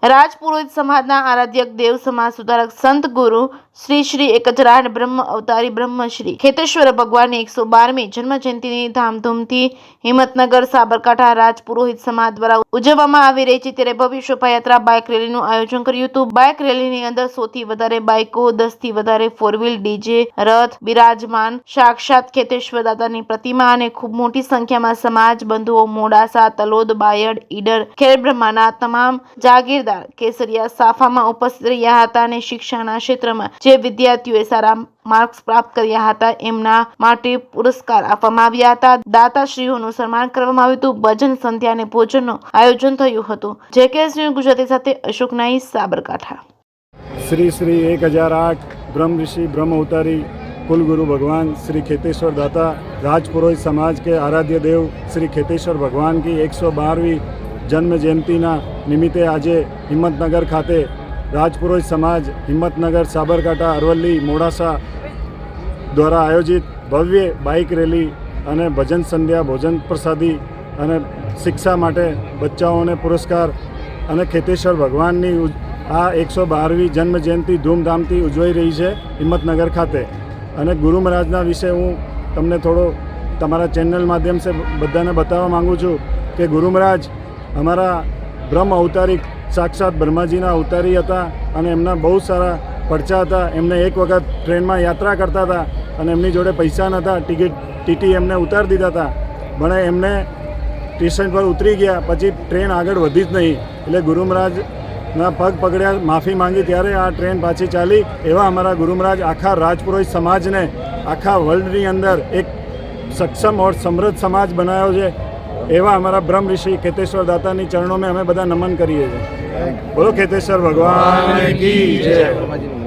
રાજપુરોહિત સમાજના આરાધ્ય દેવ સમાજ સુધારક સંત ગુરુ શ્રી શ્રી એકજરાટ બ્રહ્મ અવતારી બ્રહ્મશ્રી ખેતેશ્વર ભગવાનની 112મી જન્મ જયંતિની ધામધૂમથી હિંમતનગર સાબરકાંઠા રાજપુરોહિત સમાજ દ્વારા ઉજવવામાં આવી રહી છે। ત્યારે ભવ્ય શોભાયાત્રા બાઇક રેલીનું આયોજન કર્યું હતું। બાઇક રેલીની અંદર 100 થી વધારે બાઇકો, 10 થી વધારે 4 વ્હીલ ડીજે રથ બિરાજમાન, સાક્ષાત ખેતેશ્વર દાદાની પ્રતિમા અને ખૂબ મોટી સંખ્યામાં સમાજ બંધુઓ મોડાસા, તલોદ, બાયડ, ઈડર, ખેડબ્રહ્માના તમામ જાગીરદાર કેસરિયા સાફામાં ઉપસ્થિત રહ્યા હતા અને શિક્ષાના ક્ષેત્રમાં જે વિદ્યાર્થીઓએ સારા માર્ક્સ પ્રાપ્ત કર્યા હતા એમના માટે પુરસ્કાર આપવામાં આવ્યા હતા। દાતાશ્રીઓનું સન્માન કરવામાં આવ્યું હતું। ભજન, સંધ્યા અને ભોજનનું આયોજન થયું હતું। JKS ન્યૂઝ ગુજરાતી સાથે અશોક નાઈ, સાબરકાંઠા। श्री श्री 1008 ब्रह्म ऋषि ब्रह्म अवतारी कुल गुरु भगवान श्री खेतेश्वर दाता राजपुरोहित समाज के आराध्य देव श्री खेतेश्वर भगवान की 112वीं जन्म जयंतीना निमित्ते આજે હિંમતનગર ખાતે રાજપુરોહિત સમાજ હિંમતનગર, સાબરકાંઠા, અરવલ્લી, મોડાસા દ્વારા આયોજિત ભવ્ય બાઇક રેલી અને ભજન સંધ્યા, ભોજન પ્રસાદી અને શિક્ષા માટે બચ્ચાઓને પુરસ્કાર અને ખેતેશ્વર ભગવાનની આ 112મી જન્મ જયંતિ ધૂમધામથી ઉજવાઈ રહી છે હિંમતનગર ખાતે। અને ગુરુ મહારાજના વિશે હું તમને થોડો તમારા ચેનલ માધ્યમ સે બધાને બતાવવા માગું છું કે ગુરુ મહારાજ અમારા બ્રહ્મ અવતારી સાક્ષાત બ્રહ્માજીના અવતારી હતા અને એમના બહુ સારા પડચા હતા। એમને એક વખત ટ્રેનમાં યાત્રા કરતા હતા અને એમની જોડે પૈસા નહોતા, ટીટી એમને ઉતારી દીધા હતા, પણ એમને સ્ટેશન પર ઉતરી ગયા પછી ટ્રેન આગળ વધી જ નહીં, એટલે ગુરુ મહારાજના પગ પકડ્યા, માફી માંગી, ત્યારે આ ટ્રેન પાછી ચાલી। એવા અમારા ગુરુ મહારાજ આખા રાજપુરોહિત સમાજને આખા વર્લ્ડની અંદર એક સક્ષમ और સમૃદ્ધ સમાજ બનાવ્યો છે। એવા અમારા બ્રહ્મ ઋષિ ખેતેશ્વર દાતાની ચરણોમાં અમે બધા નમન કરીએ છીએ। બોલો ખેતેશ્વર ભગવાન કી જય।